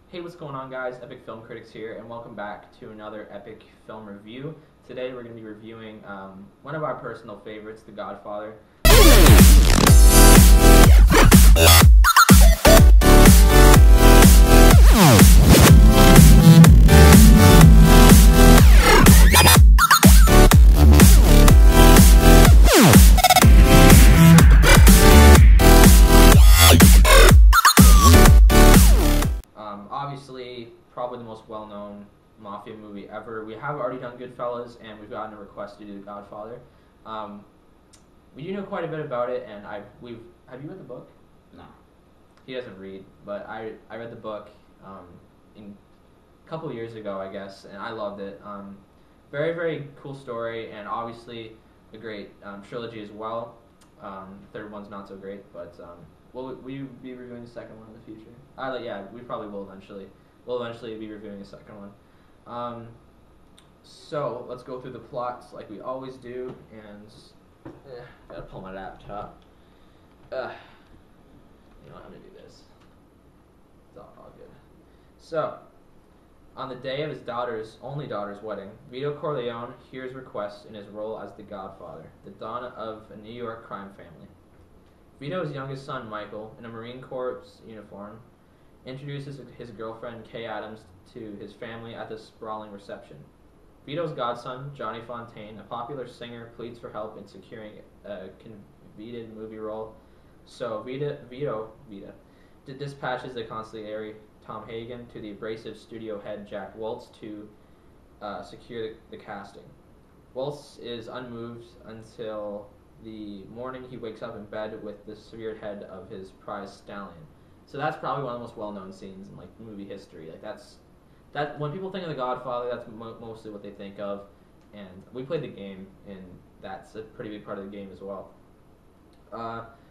Hey, what's going on, guys? EpicFilmCritics here, and welcome back to another epic film review. Today we're going to be reviewing one of our personal favorites, The Godfather. Obviously, probably the most well-known mafia movie ever. We have already done Goodfellas, and we've gotten a request to do The Godfather. We do know quite a bit about it, and have you read the book? No. He doesn't read, but I read the book a couple years ago, I guess, and I loved it. Very, very cool story, and obviously a great trilogy as well. Third one's not so great, but will you be reviewing the second one in the future? Yeah, we probably will eventually. We'll eventually be reviewing the second one. So let's go through the plots like we always do, and gotta pull my laptop. You know how to do this. It's all good. So, on the day of his only daughter's wedding, Vito Corleone hears requests in his role as the Godfather, the dawn of a New York crime family. Vito's youngest son, Michael, in a Marine Corps uniform, introduces his girlfriend, Kay Adams, to his family at the sprawling reception. Vito's godson, Johnny Fontaine, a popular singer, pleads for help in securing a coveted movie role. So Vito dispatches the consigliere, Tom Hagen, to the abrasive studio head, Jack Waltz, to secure the casting. Waltz is unmoved until the morning he wakes up in bed with the severed head of his prized stallion. So that's probably one of the most well-known scenes in movie history. That when people think of The Godfather, that's mostly what they think of. And we played the game, and that's a pretty big part of the game as well.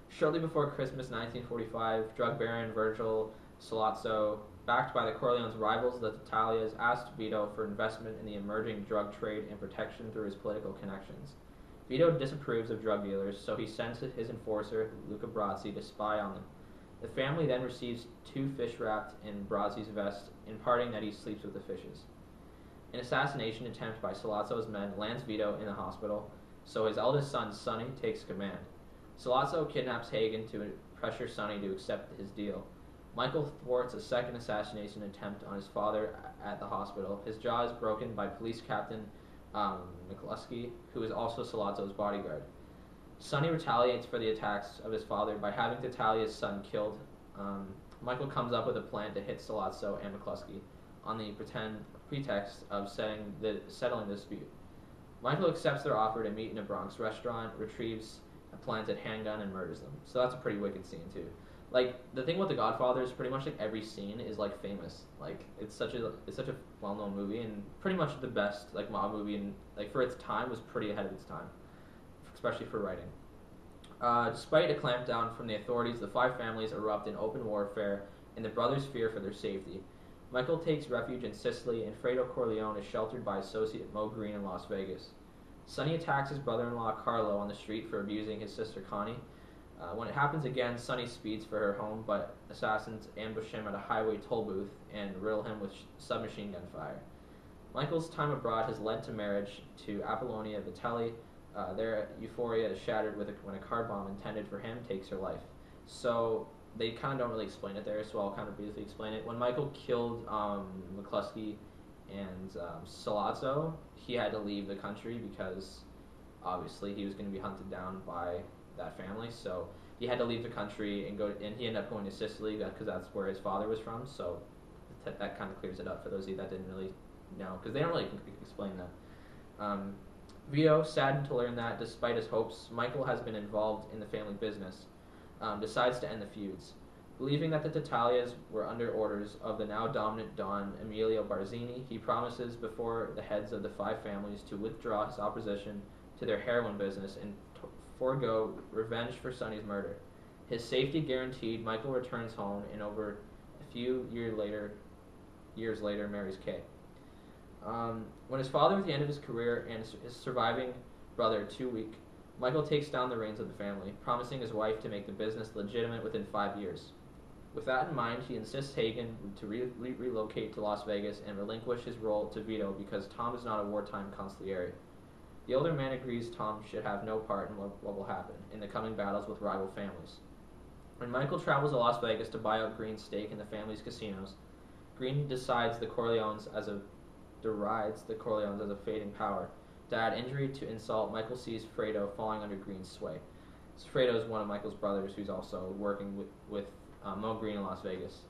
Shortly before Christmas 1945, drug baron Virgil Sollozzo, backed by the Corleone's rivals, the Tattaglias, asked Vito for investment in the emerging drug trade and protection through his political connections. Vito disapproves of drug dealers, so he sends his enforcer, Luca Brasi, to spy on them. The family then receives 2 fish wrapped in Brasi's vest, imparting that he sleeps with the fishes. An assassination attempt by Sollozzo's men lands Vito in the hospital, so his eldest son, Sonny, takes command. Sollozzo kidnaps Hagen to pressure Sonny to accept his deal. Michael thwarts a second assassination attempt on his father at the hospital. His jaw is broken by police captain McCluskey, who is also Sollozzo's bodyguard. Sonny retaliates for the attacks of his father by having Tattaglia's son killed. Michael comes up with a plan to hit Sollozzo and McCluskey on the pretext of settling the dispute. Michael accepts their offer to meet in a Bronx restaurant, retrieves a planted handgun, and murders them. So that's a pretty wicked scene too. The thing with The Godfather is pretty much every scene is famous. It's such a well-known movie, and pretty much the best mob movie, and for its time was pretty ahead of its time, especially for writing. Despite a clampdown from the authorities, the 5 families erupt in open warfare, and the brothers fear for their safety. Michael takes refuge in Sicily, and Fredo Corleone is sheltered by associate Mo Green in Las Vegas. Sonny attacks his brother-in-law Carlo on the street for abusing his sister Connie. When it happens again, Sonny speeds for her home, but assassins ambush him at a highway toll booth and riddle him with submachine gun fire. Michael's time abroad has led to marriage to Apollonia Vitelli. Their euphoria is shattered when a car bomb intended for him takes her life. So they kind of don't really explain it there, so I'll kind of briefly explain it. When Michael killed McCluskey and Sollozzo, he had to leave the country because obviously he was going to be hunted down by that family, so he had to leave the country and he ended up going to Sicily because that's where his father was from. So that kind of clears it up for those of you that didn't really know, because they don't really explain that. Vito, saddened to learn that despite his hopes Michael has been involved in the family business, decides to end the feuds. Believing that the Tattaglias were under orders of the now dominant Don Emilio Barzini, he promises before the heads of the 5 families to withdraw his opposition to their heroin business and forego revenge for Sonny's murder. His safety guaranteed, Michael returns home and over a few years later marries Kay. When his father was at the end of his career and his surviving brother too weak, Michael takes down the reins of the family, promising his wife to make the business legitimate within 5 years. With that in mind, he insists Hagen to relocate to Las Vegas and relinquish his role to Vito because Tom is not a wartime consigliere. The older man agrees Tom should have no part in what will happen in the coming battles with rival families. When Michael travels to Las Vegas to buy out Green's stake in the family's casinos, Green derides the Corleones as a fading power. To add injury to insult, Michael sees Fredo falling under Green's sway. So Fredo is one of Michael's brothers who's also working with Mo Green in Las Vegas.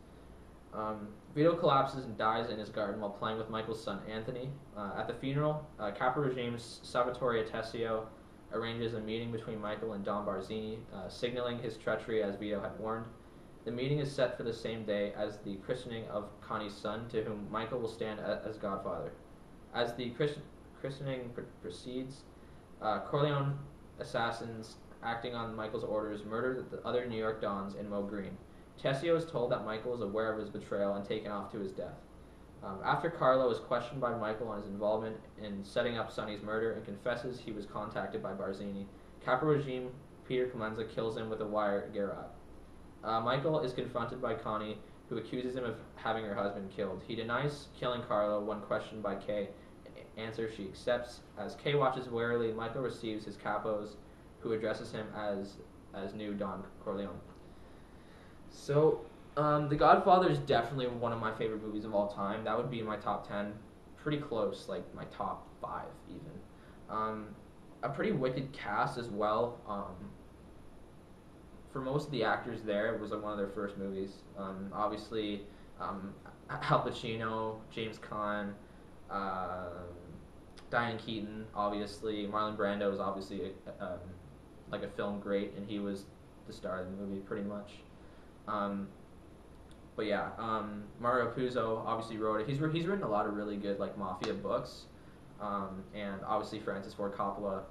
Vito collapses and dies in his garden while playing with Michael's son Anthony. At the funeral, Capo Regime's Salvatore Tessio arranges a meeting between Michael and Don Barzini, signaling his treachery as Vito had warned. The meeting is set for the same day as the christening of Connie's son, to whom Michael will stand as Godfather. As the christening proceeds, Corleone assassins acting on Michael's orders murder the other New York Dons and Mo Green. Tessio is told that Michael is aware of his betrayal and taken off to his death. After Carlo is questioned by Michael on his involvement in setting up Sonny's murder and confesses he was contacted by Barzini, Capo Regime Peter Clemenza kills him with a wire garrote. Michael is confronted by Connie, who accuses him of having her husband killed. He denies killing Carlo when questioned by Kay. Answer she accepts. As Kay watches warily, Michael receives his capos, who addresses him as new Don Corleone. So, The Godfather is definitely one of my favorite movies of all time. That would be in my top 10. Pretty close, like my top 5 even. A pretty wicked cast as well. For most of the actors there, it was like one of their first movies. Obviously, Al Pacino, James Caan, Diane Keaton, obviously. Marlon Brando is obviously like a film great, and he was the star of the movie pretty much. But yeah, Mario Puzo obviously wrote it. He's written a lot of really good like mafia books, and obviously Francis Ford Coppola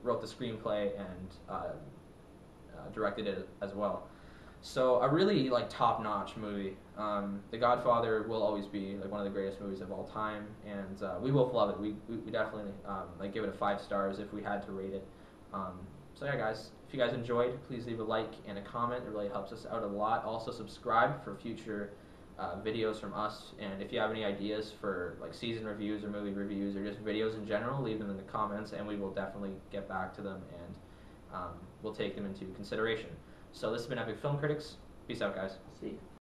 wrote the screenplay and directed it as well. So a really like top-notch movie. The Godfather will always be like one of the greatest movies of all time, and we both love it. We definitely like give it a 5 stars if we had to rate it. So yeah, guys, if you guys enjoyed, please leave a like and a comment. It really helps us out a lot. Also subscribe for future videos from us, and if you have any ideas for like season reviews or movie reviews or just videos in general, leave them in the comments and we will definitely get back to them, and we'll take them into consideration. So this has been Epic Film Critics. Peace out, guys. See you.